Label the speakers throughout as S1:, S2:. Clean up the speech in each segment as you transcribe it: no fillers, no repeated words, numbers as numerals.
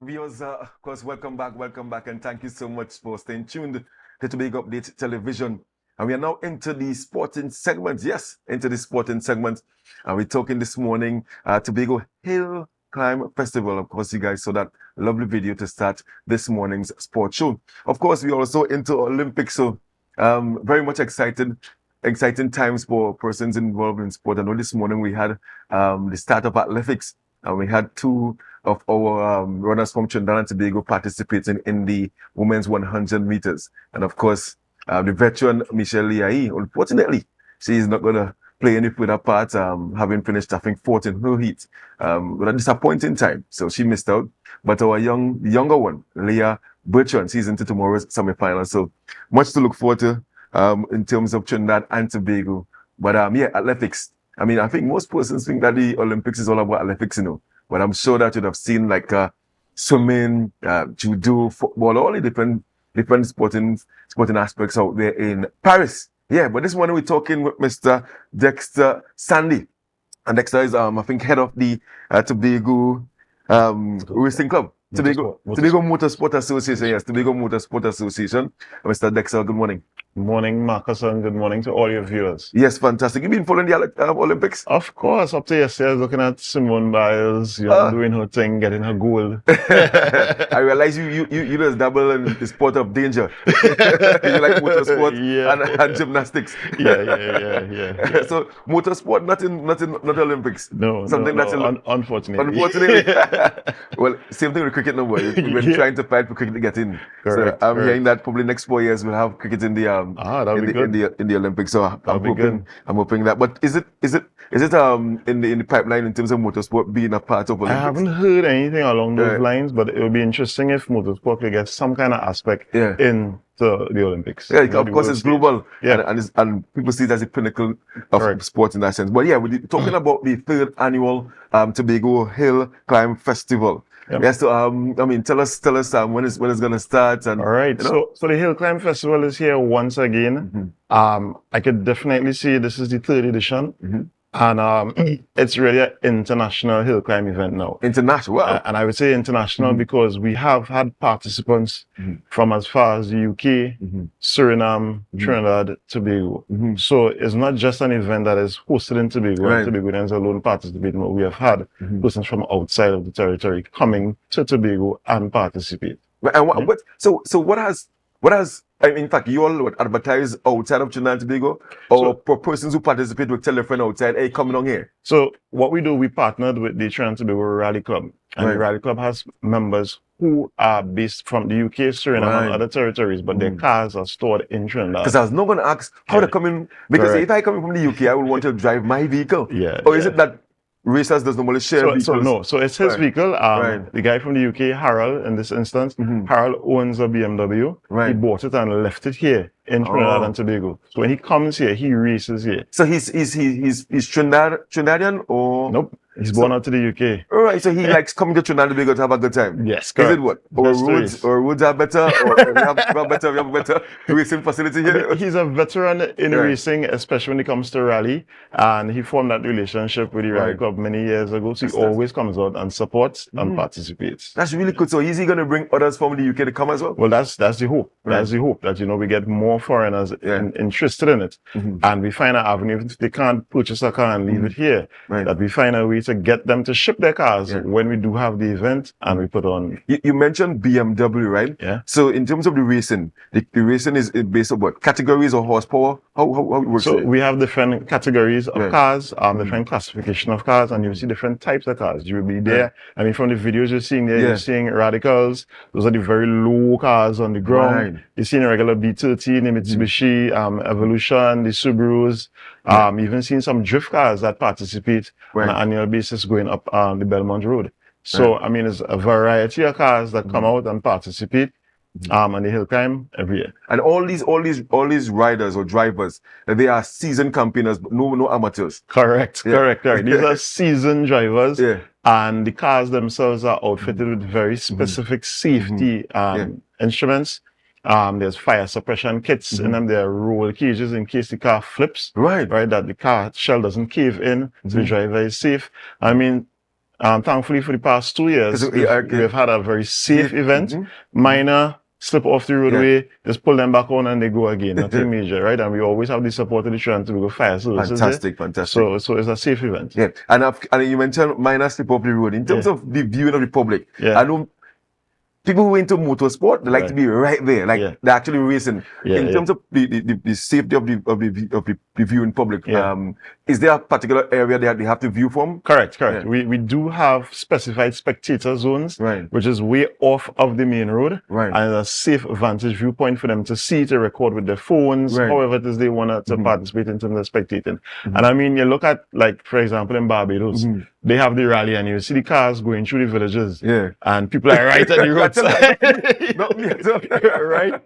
S1: Viewers, of course, welcome back, and thank you so much for staying tuned to Tobago Update Television. And we are now into the sporting segment. Yes, into the sporting segment. And we're talking this morning Tobago Hill Climb Festival. Of course, you guys saw that lovely video to start this morning's sport show. Of course, we're also into Olympics, so very much exciting times for persons involved in sport. I know this morning we had the start of athletics, and we had two of our runners from Trinidad and Tobago participating in the women's 100 meters. And of course, the veteran Michelle Liai, unfortunately, she is not going to play any further part, having finished, I think, fourth in her heat. With a disappointing time, so she missed out. But our younger one, Leah Bertrand, she's into tomorrow's semi-final. So much to look forward to in terms of Trinidad and Tobago. But yeah, athletics. I mean, I think most persons think that the Olympics is all about athletics, but I'm sure that you'd have seen like swimming, judo, football, all the different sporting aspects out there in Paris. Yeah, but this morning we're talking with Mr. Dexter Sandy. And Dexter is, I think, head of the Tobago Racing Club. Tobago Motorsport Association. Yes, Tobago Motorsport Association. Mr. Dexter, good morning.
S2: Good morning, Marcus, and good morning to all your viewers.
S1: Yes, fantastic. You've been following the Olympics?
S2: Of course, up to yesterday, I was looking at Simone Biles, doing her thing, getting her goal.
S1: I realize you just dabble in the sport of danger. You like motorsport and gymnastics.
S2: Yeah.
S1: So motorsport, not Olympics.
S2: No,
S1: that's
S2: unfortunately.
S1: Unfortunately. Well, same thing with cricket now. We've been trying to fight for cricket to get in.
S2: Correct,
S1: so I'm hearing that probably next 4 years we'll have cricket in the in the Olympics. So I'm hoping that. But is it in the pipeline in terms of motorsport being a part of Olympics?
S2: I haven't heard anything along those lines, but it would be interesting if motorsport could get some kind of aspect in the Olympics.
S1: Yeah, of course it's global. And people see it as a pinnacle of sport in that sense. But yeah, we're talking about the third annual Tobago Hill Climb Festival. Yep. Yes, so I mean, tell us when it's going to start. And
S2: all right, so the Hill Climb Festival is here once again. I could definitely see this is the third edition, and it's really an international hill climb event now.
S1: International, wow.
S2: And I would say international because we have had participants from as far as the UK, Suriname, Trinidad, Tobago. So it's not just an event that is hosted in Tobago, and Tobagoans alone participating, but we have had persons from outside of the territory coming to Tobago and participate.
S1: And so what has I mean, in fact, you all would advertise outside of Trinidad and Tobago, or for persons who participate would tell a friend outside, hey, come along here?
S2: So what we do, we partnered with the Trinidad and Tobago Rally Club. And the Rally Club has members who are based from the UK, Suriname, and other territories, but their cars are stored in Trinidad.
S1: Because I was not going to ask how they come in, because if I come in from the UK, I would want to drive my vehicle. Or is it that racers does normally share vehicles?
S2: So it's his vehicle. The guy from the UK, Harold, in this instance, Harold owns a BMW. He bought it and left it here in Trinidad and Tobago. So when he comes here, he races here.
S1: So he's Trinidadian or?
S2: Nope. He's born out to the UK.
S1: All right, so he likes coming to Trinidad and Tobago to have a good time.
S2: Yes, correct.
S1: Is it what? Or roads are better, or we have a better racing facility here?
S2: He's a veteran in racing, especially when it comes to rally, and he formed that relationship with the Rally Club many years ago. So he always comes out and supports and participates.
S1: That's really good. So is he going to bring others from the UK to come as well?
S2: Well, that's the hope. That's the hope that we get more foreigners interested in it, and we find an avenue. If they can't purchase a car and leave it here, that we find a way to get them to ship their cars when we do have the event and we put on.
S1: You mentioned BMW, right?
S2: Yeah.
S1: So in terms of the racing, the racing is based on what? Categories or horsepower? How it works?
S2: So we have different categories of cars, different classification of cars, and you see different types of cars. You will be there. I mean, from the videos you're seeing there, you're seeing radicals. Those are the very low cars on the ground. You're seeing a regular B30, the Mitsubishi, Evolution, the Subarus. Even seen some drift cars that participate on an annual basis going up the Belmont Road. So, I mean, there's a variety of cars that come out and participate on the hill climb every year.
S1: And all these riders or drivers, they are seasoned campaigners, but no amateurs.
S2: Correct. These are seasoned drivers. And the cars themselves are outfitted with very specific safety instruments. There's fire suppression kits in them. There are roll cages in case the car flips. Right, that the car shell doesn't cave in, so the driver is safe. I mean, Thankfully for the past 2 years,
S1: Okay.
S2: we've had a very safe event.
S1: Mhm.
S2: Minor slip off the roadway, just pull them back on and they go again. Nothing major, right? And we always have the support of the Trinidad and Tobago Fire Services.
S1: Fantastic.
S2: So it's a safe event.
S1: Yeah. And you mentioned minor slip off the road. In terms of the viewing of the public, I know people who are into motorsport, they like to be right there, like they're actually racing. In terms of the safety of the viewing public, is there a particular area that they have to view from?
S2: Correct. We do have specified spectator zones, which is way off of the main road, and a safe vantage viewpoint for them to see, to record with their phones, however it is they want to participate in terms of spectating. And I mean, you look at, like, for example, in Barbados, they have the rally and you see the cars going through the villages, and people are right at the roadside. Right?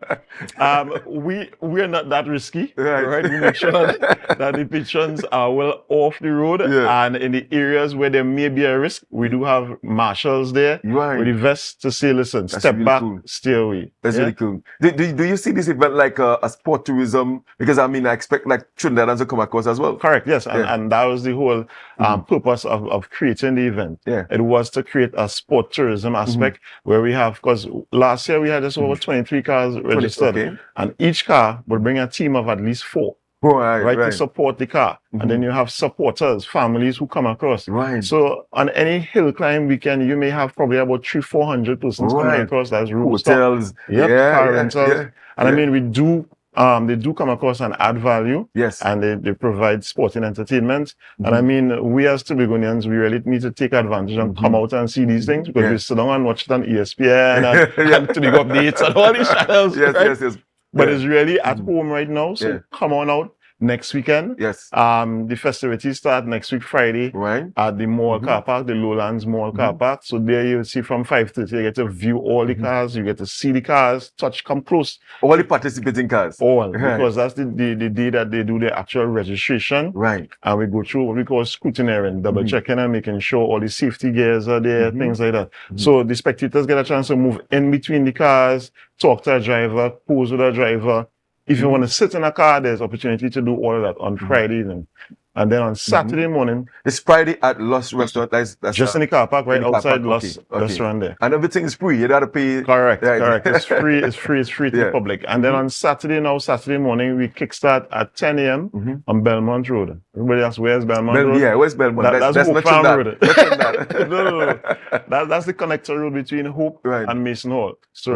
S2: We're not that risky, right? We make sure that the patrons are well off the road, and in the areas where there may be a risk, we do have marshals there with the vests to say, listen, step back, stay away.
S1: That's really cool. Do you see this event like a sport tourism? Because I mean, I expect like Trinidadans to come across as well.
S2: Correct, yes. And that was the whole purpose of creating the event. It was to create a sport tourism aspect where we have, because last year we had just over 23 cars registered, and each car would bring a team of at least 4. To support the car. And then you have supporters, families who come across. So on any hill climb weekend, you may have probably about 300-400 persons coming across. That's
S1: hotels,
S2: car rentals. And I mean, we do they do come across and add value. And they provide sporting entertainment. And I mean, we as Tobagonians, we really need to take advantage and come out and see these things, because we sit down and watch it on ESPN and Tobago updates and all these channels. But it's really at home right now. So come on out next weekend. The festivities start next week, Friday, at the mall car park, the Lowlands Mall car park. So there you'll see from 5:30, you get to view all the cars, you get to see the cars, come close.
S1: All the participating cars.
S2: Because that's the day that they do the actual registration. And we go through what we call scrutineering, double checking and making sure all the safety gears are there, things like that. So the spectators get a chance to move in between the cars, talk to a driver, pose with a driver. If you want to sit in a car, there's opportunity to do all of that on Friday evening. And then on Saturday morning...
S1: It's Friday at Lost Restaurant. That's
S2: just in the car park, outside Lost Restaurant there.
S1: And everything is free. You don't have to pay...
S2: Correct. It's free to the public. And then on Saturday morning, we kickstart at 10 a.m. on Belmont Road. Everybody asks, where's Belmont Road?
S1: Yeah, where's Belmont?
S2: That's
S1: Hope
S2: Farm Road.
S1: No.
S2: That's the connector road between Hope and Mason Hall. So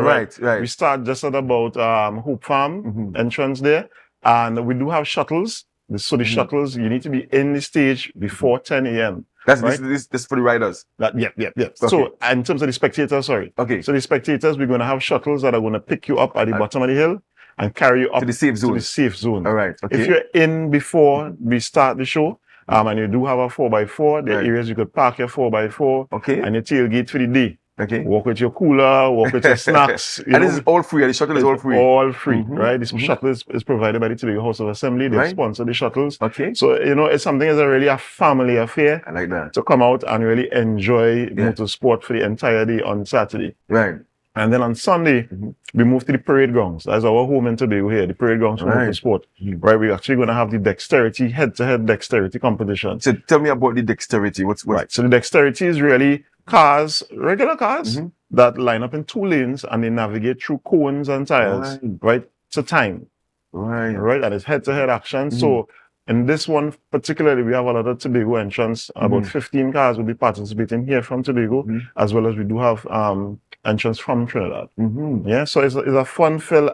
S2: we start just at about Hope Farm entrance there. And we do have shuttles. So the shuttles, you need to be in the stage before 10 a.m.
S1: This for the riders.
S2: So in terms of the spectators, So the spectators, we're going to have shuttles that are going to pick you up at the bottom of the hill and carry you up
S1: to the safe zone.
S2: If you're in before we start the show, and you do have a 4x4, there are areas you could park your 4x4 and your tailgate for the day. Walk with your cooler, walk with your snacks.
S1: And this is all free. The shuttle is all free.
S2: All free, right? This shuttle is provided by the Tobago House of Assembly. They sponsor the shuttles. So, it's something that's really a family affair.
S1: I like that.
S2: To come out and really enjoy motorsport for the entire day on Saturday. And then on Sunday, we move to the parade grounds. That's our home in Tobago here, the parade grounds for motorsport. We're actually going to have the dexterity, head-to-head dexterity competition.
S1: So tell me about the dexterity. What's
S2: So the dexterity is really cars, regular cars, that line up in 2 lanes and they navigate through cones and tires, to time. And it's head-to-head action. So in this one particularly, we have a lot of Tobago entrants. About 15 cars will be participating here from Tobago, as well as we do have entrants from Trinidad. So it's a fun-filled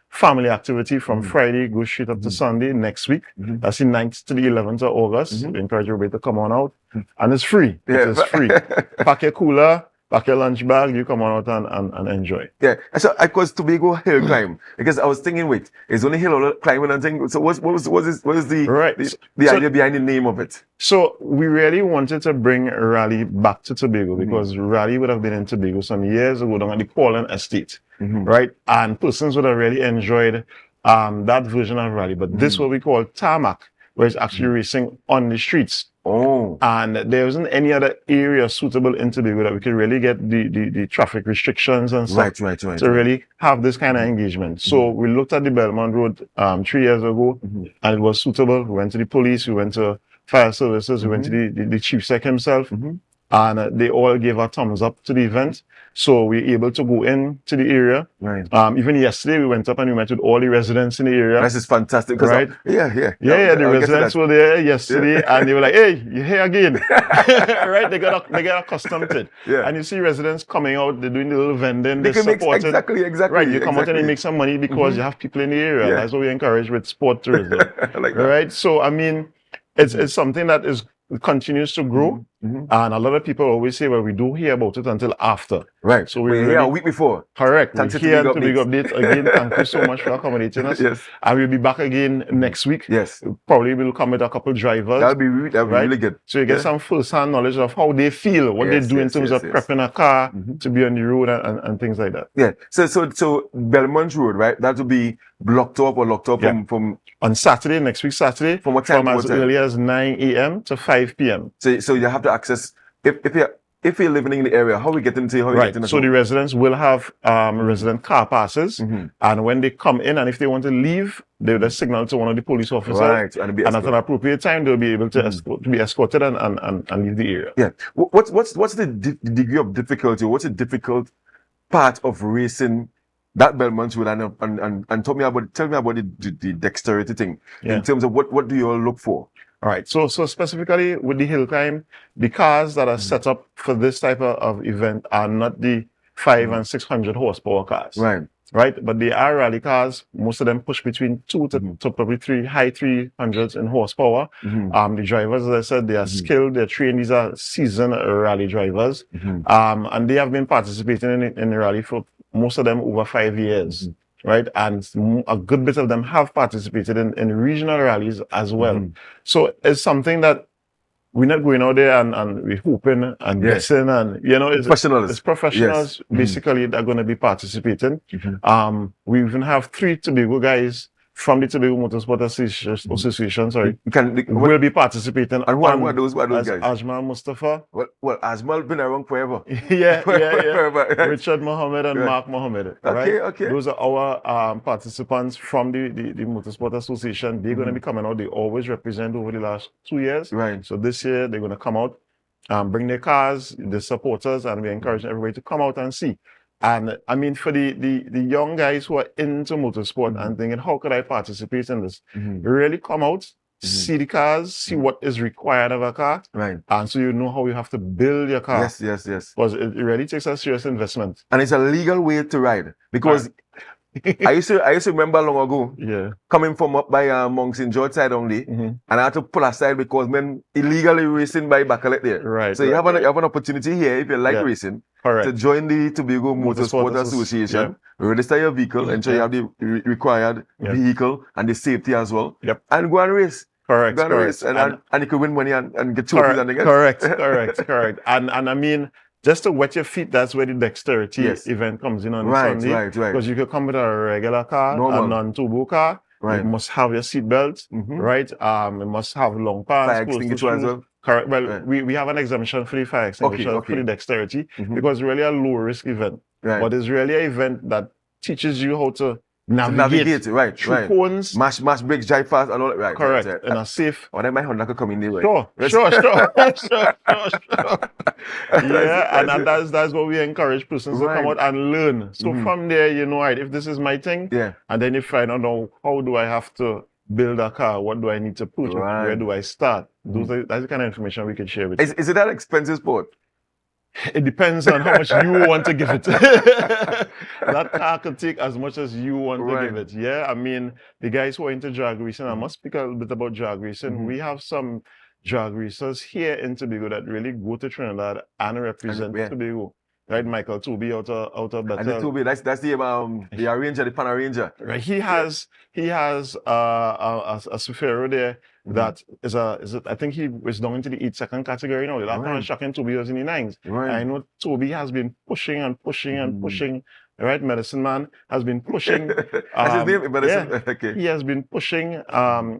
S2: family activity from Friday, go straight up to Sunday next week. That's the 9th to the 11th of August. We encourage everybody to come on out. And it's free. It is free. Pack your cooler, pack your lunch bag, you come on out and enjoy.
S1: So I was Tobago hill climb, because I was thinking, wait, it's only hill climbing and thing. So what is the idea behind the name of it?
S2: So we really wanted to bring rally back to Tobago, because rally would have been in Tobago some years ago down at the Pauline Estate, and persons would have really enjoyed that version of rally. But this what we call tarmac, where it's actually racing on the streets. And there isn't any other area suitable in Tobago that we could really get the traffic restrictions and stuff to really have this kind of engagement. So we looked at the Belmont Road 3 years ago, and it was suitable. We went to the police, we went to fire services, we went to the chief sec himself, and they all gave a thumbs up to the event. So we were able to go in to the area.
S1: Right.
S2: Even yesterday we went up and we met with all the residents in the area.
S1: This is fantastic.
S2: Right?
S1: Yeah.
S2: The residents were there yesterday and they were like, hey, you're here again. Right? They got accustomed to it.
S1: Yeah.
S2: And you see residents coming out, they're doing the little vending,
S1: They
S2: they're
S1: can make
S2: supporting.
S1: exactly.
S2: Right, you come out and you make some money because you have people in the area. That's what we encourage with sport tourism.
S1: I like that.
S2: Right? So, I mean, it's something that continues to grow. And a lot of people always say, well, we don't hear about it until after.
S1: Right.
S2: So
S1: we're here a week before.
S2: Correct.
S1: Thanks
S2: We're here to Big Update again. Thank you so much for accommodating us.
S1: Yes.
S2: And we'll be back again next week.
S1: Yes.
S2: Probably we'll come with a couple drivers.
S1: That'll be really good.
S2: So you get some first-hand knowledge of how they feel, what they do in terms of prepping a car to be on the road and things like that.
S1: Yeah. So Belmont Road, right? That will be blocked up from
S2: on Saturday, next week Saturday,
S1: from what time?
S2: From as early as 9 a.m. to 5 p.m.
S1: So you have to access if you're living in the area, how we get into
S2: So the residents will have resident car passes, and when they come in and if they want to leave, they will signal to one of the police officers,
S1: right?
S2: And at an appropriate time they'll be able to be escorted and leave the area.
S1: Yeah. What's the degree of difficulty? What's the difficult part of racing that Belmont Road? And tell me about the dexterity thing in terms of what do you all look for?
S2: All right. So specifically with the hill climb, the cars that are set up for this type of event are not the 500 and 600 horsepower cars. Right. But they are rally cars. Most of them push between 2 to probably 3, high 300s in horsepower. The drivers, as I said, they are skilled, they're trained. These are seasoned rally drivers. And they have been participating in the rally for most of them over 5 years. Right. And a good bit of them have participated in regional rallies as well. So it's something that we're not going out there and we're hooping and guessing and, it's professionals. It's professionals basically that are going to be participating. We even have 3 Tobago guys from the Tobago Motorsport Association, will be participating.
S1: And what are those guys?
S2: Ajmal Mustafa.
S1: Well, Ajmal been around forever.
S2: Yeah. Richard Mohammed and Mark Mohammed.
S1: Okay.
S2: Those are our participants from the Motorsport Association. They're going to be coming out. They always represent over the last 2 years.
S1: Right.
S2: So this year they're going to come out, bring their cars, the supporters, and we're encouraging everybody to come out and see. And I mean, for the young guys who are into motorsport and thinking, how could I participate in this? Really come out, see the cars, see what is required of a car.
S1: Right.
S2: And so you know how you have to build your car.
S1: Yes.
S2: Because it really takes a serious investment.
S1: And it's a legal way to ride. Because I used to remember long ago, coming from up by Monks in George side only, and I had to pull aside because men illegally racing by Bacalet there.
S2: Right.
S1: So you have an opportunity here if you like racing.
S2: Correct.
S1: To join the Tobago Motorsport Association, register your vehicle, ensure you have the required vehicle and the safety as well, and go and race.
S2: Correct.
S1: Go and race, and you can win money and get trophies and things.
S2: Correct. And I mean, just to wet your feet, that's where the dexterity event comes in on Sunday. Right. Because you could come with a regular car, a non-turbo car. Right. You must have your seatbelt, right? You must have long pants.
S1: Fire extinguisher as well.
S2: Correct. Well, we have an exemption for the fire extinguisher for the dexterity because it's really a low risk event. Right. But it's really an event that teaches you how to navigate through cones.
S1: Mash brakes, drive fast and all that. Right.
S2: Correct. In a safe.
S1: Or then my Honda could come in there.
S2: Sure. And that's what we encourage persons to come out and learn. So from there, if this is my thing, and then you find out how do I have to build a car? What do I need to put? Where do I start? That's the kind of information we can share with you.
S1: Is it that expensive sport?
S2: It depends on how much you want to give it. That car could take as much as you want to give it. Yeah, I mean, the guys who are into drag racing, I must speak a little bit about drag racing. We have some drag racers here in Tobago that really go to Trinidad and represent Tobago. Right, Michael Toby out of that.
S1: And the Toby, that's the Arranger, the Pan Arranger.
S2: Right, he has a Sufero there that is I think he was down into the 8-second category now. The last time I was shocking Toby was in the 9s. Right. I know Toby has been pushing and pushing. Right, Medicine Man has been pushing.
S1: That's his name, Medicine. Okay.
S2: He has been pushing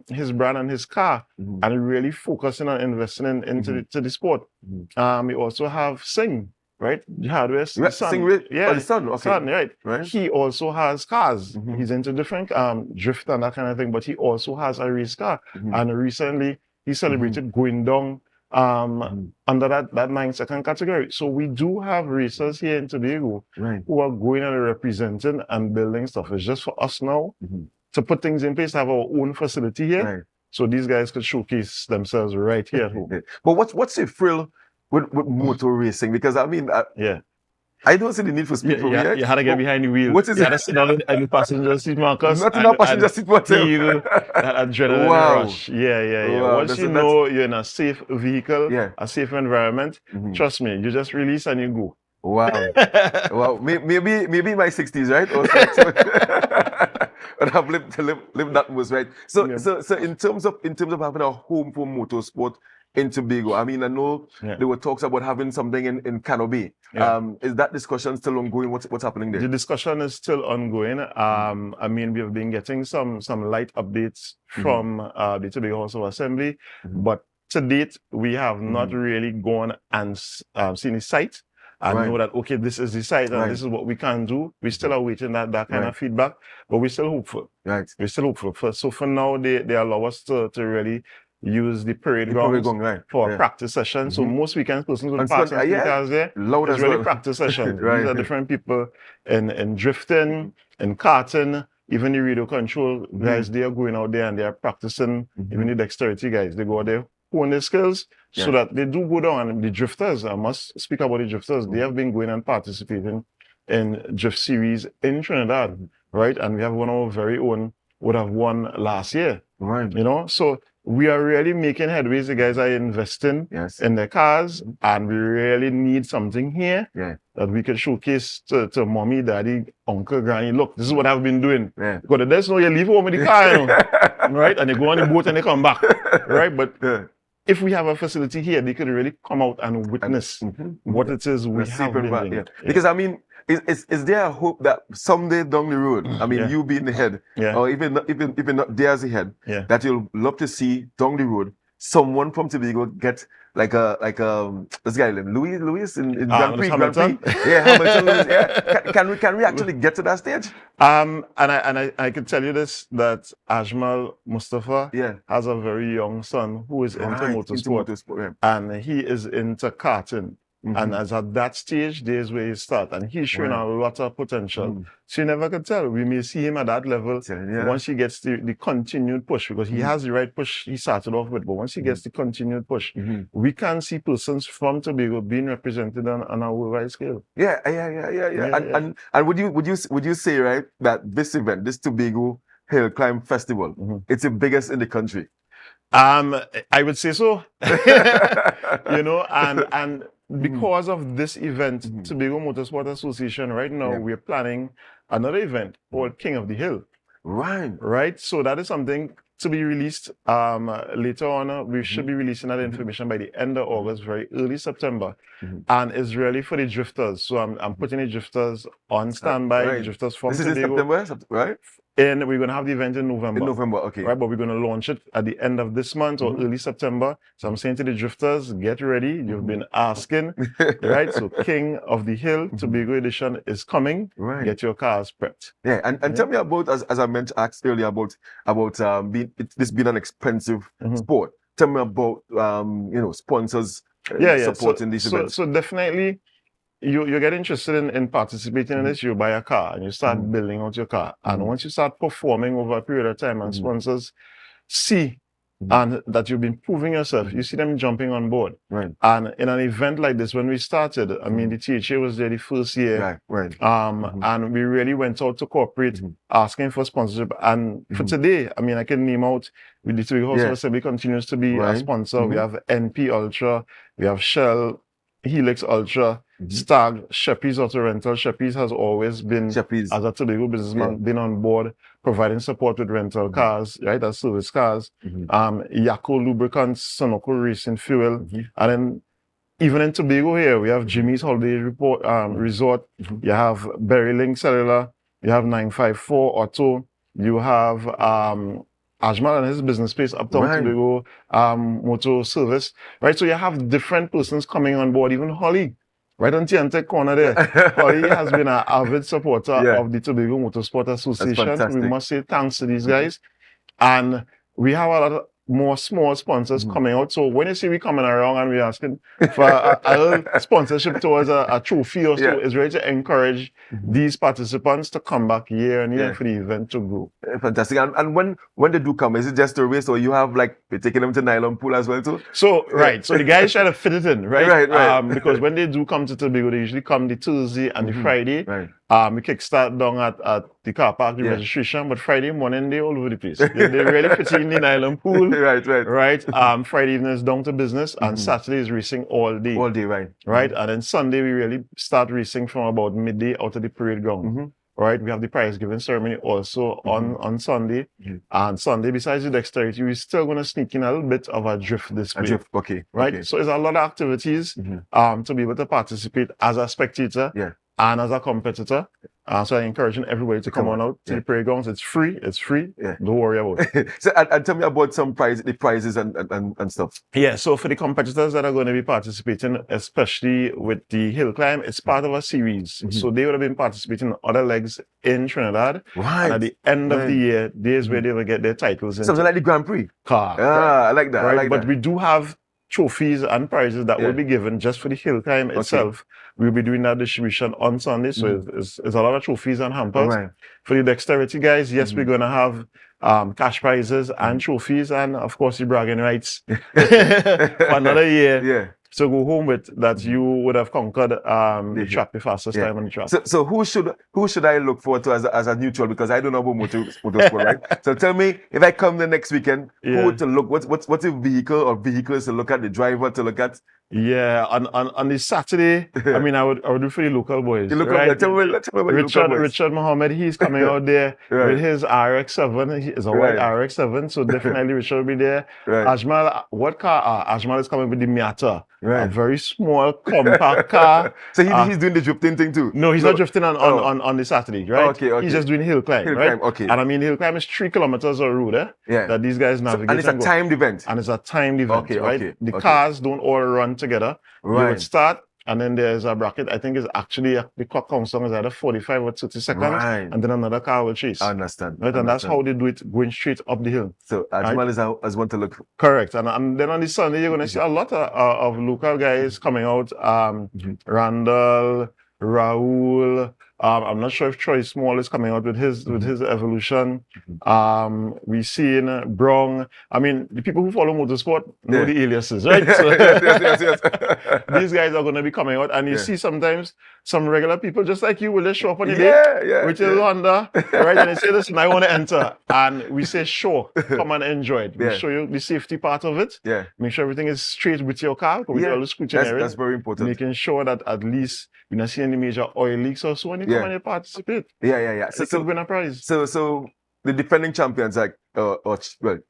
S2: his brand and his car and really focusing on investing into the sport. We also have Singh. Right, hardware.
S1: The son. The son. Okay.
S2: Son, right. He also has cars. He's into different drift and that kind of thing, but he also has a race car. And recently he celebrated going down under that 9-second category. So we do have racers here in Tobago who are going and representing and building stuff. It's just for us now to put things in place, have our own facility here. So these guys could showcase themselves right here at home.
S1: But what's the thrill with motor racing? Because I mean, I don't see the need for speed for me.
S2: You had to get behind the wheel.
S1: What is
S2: you had to sit down in the passenger seat, Marcus.
S1: Not in the passenger seat, what
S2: feel that adrenaline rush. Wow. Once you know you're in a safe vehicle, a safe environment, trust me, you just release and you go.
S1: Wow. Wow. Maybe in my 60s, right? Or but I've lived that was right. So in terms of having a home for motorsport in Tobago, I mean, I know there were talks about having something in Cano Bay. Is that discussion still ongoing? What's happening there?
S2: The discussion is still ongoing. I mean, we've been getting some light updates from the Tobago House of Assembly, but to date we have not really gone and seen the site. And know that, okay, this is the site and this is what we can do. We still are waiting that kind of feedback, but we're still hopeful. We're still hopeful. So for now, they allow us to really use the parade grounds for a practice session. So most weekends, persons will pass and cars there. It's really practice sessions. These are different people in drifting, in karting, even the radio control guys, they are going out there and they are practicing, even the dexterity guys. They go out there, hone their skills, so that they do go down. And the drifters, I must speak about the drifters, they have been going and participating in drift series in Trinidad, right? And we have one of our very own would have won last year, you know? So we are really making headways. The guys are investing in their cars, and we really need something here that we can showcase to mommy, daddy, uncle, granny. Look, this is what I've been doing. Because there's no, you leave home with the car, you know, right? And they go on the boat and they come back, right? But if we have a facility here, they could really come out and witness what it is we have been doing.
S1: Because I mean, is there a hope that someday down the road, I mean, you being the head, or even not there as the head, that you'll love to see down the road someone from Tobago get like this guy Louis in Grand Prix.
S2: Hamilton.
S1: Hamilton Lewis. Can we actually get to that stage?
S2: And I can tell you this, that Ajmal Mustafa has a very young son who is into motorsport, and he is into karting. And as at that stage, there's where he start, and he's showing a lot of potential. So you never can tell. We may see him at that level once he gets the continued push, because he has the right push he started off with. But once he gets the continued push, we can see persons from Tobago being represented on a worldwide scale.
S1: And would you say, right, that this event, this Tobago Hill Climb Festival, it's the biggest in the country?
S2: I would say so. You know, and because of this event, Tobago Motorsport Association, right now, we're planning another event called King of the Hill. Right? So that is something to be released later on. We should be releasing that information by the end of August, very early September. And it's really for the drifters. So I'm putting the drifters on standby, the drifters from Tobago.
S1: This is in September, right?
S2: And we're going to have the event in November.
S1: In November, okay.
S2: Right, but we're going to launch it at the end of this month or early September. So I'm saying to the drifters, get ready. You've been asking, right? So King of the Hill, Tobago edition is coming. Get your cars prepped.
S1: And tell me about, as I mentioned, asked earlier about this being an expensive sport. Tell me about, sponsors supporting these events.
S2: So definitely, you get interested in participating in this, you buy a car and you start building out your car. And once you start performing over a period of time and sponsors see and that you've been proving yourself, you see them jumping on board. And in an event like this, when we started, I mean, the THA was there the first year. And we really went out to corporate asking for sponsorship. And for today, I mean, I can name out, with the Tobago House of Assembly continues to be a sponsor. We have NP Ultra, we have Shell, Helix Ultra, Stag, Sheppy's Auto Rental. Sheppy's has always been, as a Tobago businessman, been on board, providing support with rental cars, right, as service cars. Yako Lubricants, Sonoko Racing Fuel. And then even in Tobago here, we have Jimmy's Holiday Resort. You have Berrylink Cellular. You have 954 Auto. You have Ajmal and his business space, Uptown Tobago Motor Service, right? So you have different persons coming on board, even Holly, right on Tiantec corner there. Holly has been an avid supporter of the Tobago Motorsport Association. We must say thanks to these guys. And we have more small sponsors coming out. So when you see we coming around and we're asking for a little sponsorship towards a trophy or so, it's really to encourage these participants to come back year and year for the event to grow.
S1: Fantastic. And when they do come, is it just a race or you have like we're taking them to nylon pool as well too?
S2: So so the guys try to fit it in, right?
S1: Right.
S2: Because when they do come to Tobago, they usually come the Tuesday and the Friday.
S1: Right.
S2: We kickstart down at the car park, the registration, but Friday morning they all over the place. They really fit in the nylon pool. Right. Friday evening is down to business and Saturday is racing all day.
S1: All day, right.
S2: Right. And then Sunday we really start racing from about midday out of the parade ground. Right. We have the prize giving ceremony also on Sunday. And Sunday, besides the dexterity, we're still going to sneak in a little bit of a drift display.
S1: A drift, okay.
S2: Right.
S1: Okay.
S2: So it's a lot of activities to be able to participate as a spectator and as a competitor. So I'm encouraging everybody to come on out to the parade grounds. It's free. Don't worry about it.
S1: So and tell me about the prizes and stuff.
S2: Yeah, so for the competitors that are going to be participating, especially with the hill climb, it's part of a series. So they would have been participating in other legs in Trinidad.
S1: Right.
S2: And at the end of the year, there's where they will get their titles.
S1: Something like the Grand Prix. I like that.
S2: Right?
S1: I like
S2: but
S1: that.
S2: we do have trophies and prizes that will be given just for the hill climb itself. We'll be doing that distribution on Sunday, so it's a lot of trophies and hampers.
S1: Right.
S2: For the dexterity guys, yes, we're going to have cash prizes and trophies and, of course, the bragging rights for another year.
S1: Yeah.
S2: So go home with that you would have conquered the track, the fastest time on the track.
S1: So who should I look forward to as a neutral, because I don't know about motorsport, right? So tell me, if I come the next weekend, who to look? What's the vehicle or vehicles to look at? The driver to look at?
S2: Yeah, on the Saturday, I mean, I would do for the local boys.
S1: The local,
S2: right?
S1: Tell me about
S2: Richard Mohammed, he's coming out there with his RX-7. It's a white RX-7, so definitely Richard will be there. Ajmal, what car? Ajmal is coming with the Miata. A very small, compact car.
S1: So he's doing the drifting thing too?
S2: No, he's not drifting on the Saturday, right?
S1: Okay.
S2: He's just doing hill climb, right?
S1: Okay.
S2: And I mean, hill climb is 3 kilometers of road, that these guys navigate.
S1: And it's a timed event.
S2: And it's a timed event, right? The
S1: okay.
S2: cars don't all run together.
S1: Right.
S2: You would start, and then there's a bracket. I think it's actually the clock counts on is either 45 or 30 seconds, and then another car will chase.
S1: I understand.
S2: Right, and that's how they do it, going straight up the hill.
S1: So Ajmal is as one to look for.
S2: Correct, and then on the Sunday you're going to see a lot of local guys coming out. Randall, Raul. I'm not sure if Troy Small is coming out with his evolution. We seen Brong. I mean, the people who follow motorsport know the aliases, right? So
S1: yes.
S2: These guys are going to be coming out, and you see sometimes some regular people just like you will just show up on the day with your Honda, right? And they say, "Listen, I want to enter," and we say, "Sure, come and enjoy it." We show you the safety part of it.
S1: Yeah.
S2: Make sure everything is straight with your car. We all scrutineering.
S1: That's very important.
S2: Making sure that at least you don't see any major oil leaks or so when you come and you participate.
S1: Yeah.
S2: So win a prize.
S1: So the defending champions, like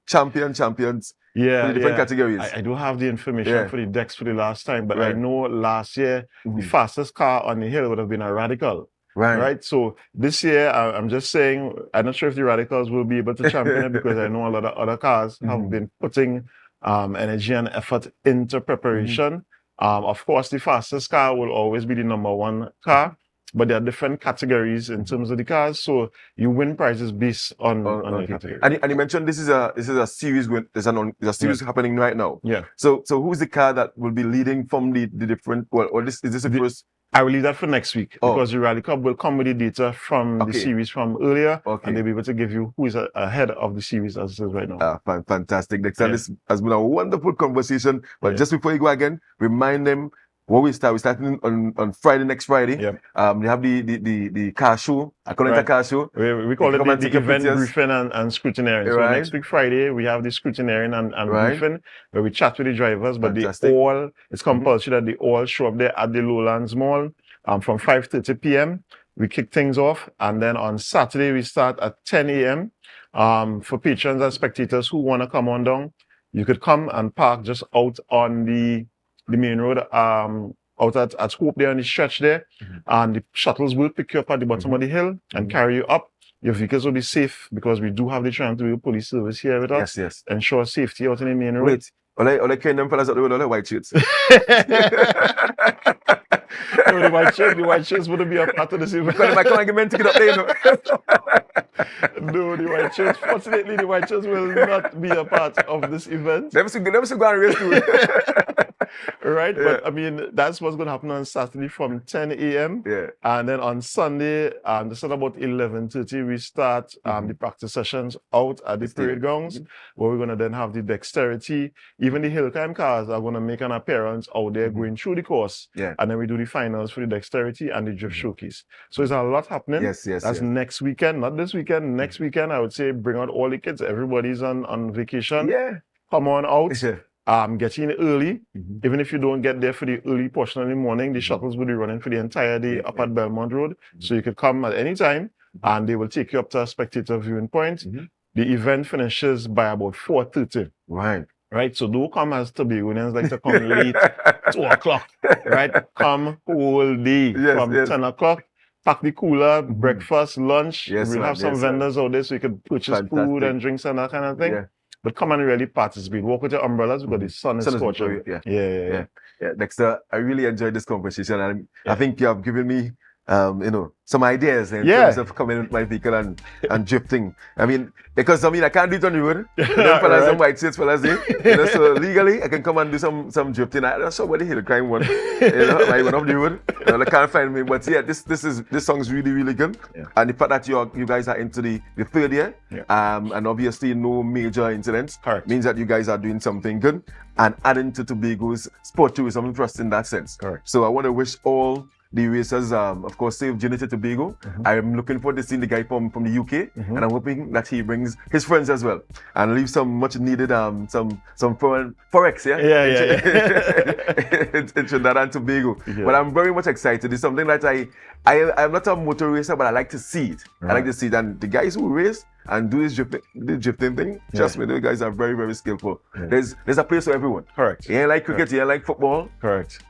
S1: champions. For the different categories.
S2: I do have the information for the Dex for the last time, but I know last year the fastest car on the hill would have been a Radical. Right. So this year, I'm just saying, I'm not sure if the Radicals will be able to champion it because I know a lot of other cars have been putting energy and effort into preparation. Of course, the fastest car will always be the #1 car, but there are different categories in terms of the cars. So you win prizes based on the category.
S1: And you mentioned this is a series there's a series happening right now.
S2: Yeah.
S1: So who's the car that will be leading from the different? Well, or is this the first?
S2: I will leave that for next week because the Rally Cup will come with the data from the series from earlier, and they'll be able to give you who is ahead of the series as it is right now.
S1: Fantastic. Dexter, this has been a wonderful conversation. But just before you go again, remind them where we start. We're starting on Friday, next Friday. They have the car show, a Connector car show.
S2: We call it the event briefing and scrutineering. So next week Friday, we have the scrutineering and briefing where we chat with the drivers, but it's compulsory that they all show up there at the Lowlands Mall from 5:30 p.m. We kick things off, and then on Saturday we start at 10 a.m. For patrons and spectators who want to come on down, you could come and park just out on the main road, out at Hope there on the stretch there, and the shuttles will pick you up at the bottom of the hill and carry you up. Your vehicles will be safe because we do have the Toronto Police Service here with us.
S1: Yes.
S2: Ensure safety out in the main road.
S1: Wait, all I carrying them fellas out there with all the white shirts.
S2: No, the white shirts wouldn't be a part of this event.
S1: Because they might come and get men to get up there, you know.
S2: No, the white shirts. Fortunately, the white shirts will not be a part of this event.
S1: Them still go and race too.
S2: Right? Yeah. But I mean, that's what's going to happen on Saturday from 10 a.m.
S1: Yeah.
S2: And then on Sunday, just at about 11:30, we start the practice sessions out at the parade grounds, where we're going to then have the dexterity. Even the hill climb cars are going to make an appearance out there going through the course.
S1: Yeah.
S2: And then we do the finals for the dexterity and the drift showcase. So there's a lot happening.
S1: Yes.
S2: That's next weekend, not this weekend. Next weekend, I would say bring out all the kids. Everybody's on vacation.
S1: Yeah.
S2: Come on out.
S1: Yeah.
S2: Get in early. Even if you don't get there for the early portion of the morning, the shuttles will be running for the entire day up at Belmont Road. So you could come at any time and they will take you up to a spectator viewing point. The event finishes by about 4:30. Right. So don't come as Tobagonians like to come late, 2 o'clock. Right. Come whole day from 10 o'clock. Pack the cooler, breakfast, lunch. We'll have some vendors out there so you can purchase food and drinks and that kind of thing. Yeah. But come and really participate. Walk with your umbrellas because the sun is scorching. Yeah.
S1: Dexter, I really enjoyed this conversation, and I think you have given me, some ideas in terms of coming with my vehicle and drifting. I mean, because I can't do it on the road. Them fellas, them white shirts fellas, so legally I can come and do some drifting. I don't know what the hill climb one, like one of the road. They can't find me, but yeah, this song's really, really good. And the fact that you guys are into the third year, and obviously no major incidents, means that you guys are doing something good and adding to Tobago's sport tourism trust in that sense. So I want to wish all the racers, of course, safe journey to Tobago. I'm looking forward to seeing the guy from the UK, and I'm hoping that he brings his friends as well and leave some much needed some forex, in Trinidad and Tobago. But I'm very much excited. It's something that I'm not a motor racer, but I like to see it. I like to see it, and the guys who race and do this drifting thing, trust me, those guys are very, very skillful. There's a place for everyone. You ain't like cricket, you ain't like football.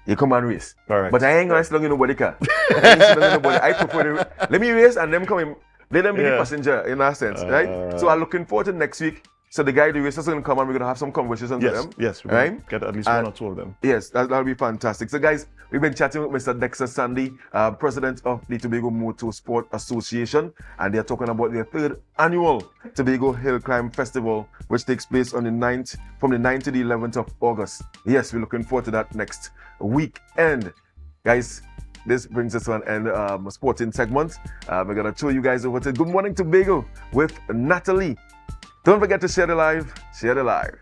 S1: You come and race. But I ain't gonna sit down in nobody car. I prefer let me race and them come in, let them be the passenger in that sense, right? So I'm looking forward to next week. So the guy, the racers, are going to come and we're going to have some conversations with them.
S2: Yes, right? Get at least one or two of them.
S1: Yes, that'll be fantastic. So guys, we've been chatting with Mr. Dexter Sandy, president of the Tobago Motorsport Association, and they're talking about their third annual Tobago Hill Climb Festival, which takes place on from the 9th to the 11th of August. Yes, we're looking forward to that next weekend. Guys, this brings us to an end of a sporting segment. We're going to throw you guys over to Good Morning Tobago with Natalie. Don't forget to share the live. Share the live.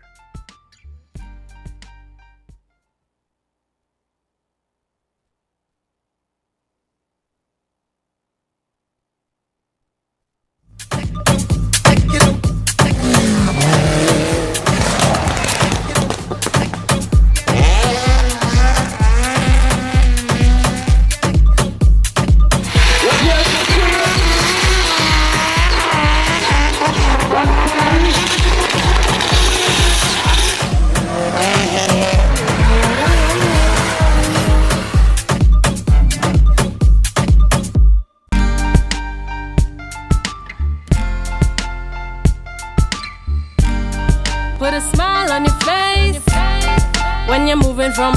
S3: Put a smile on your face when you're moving from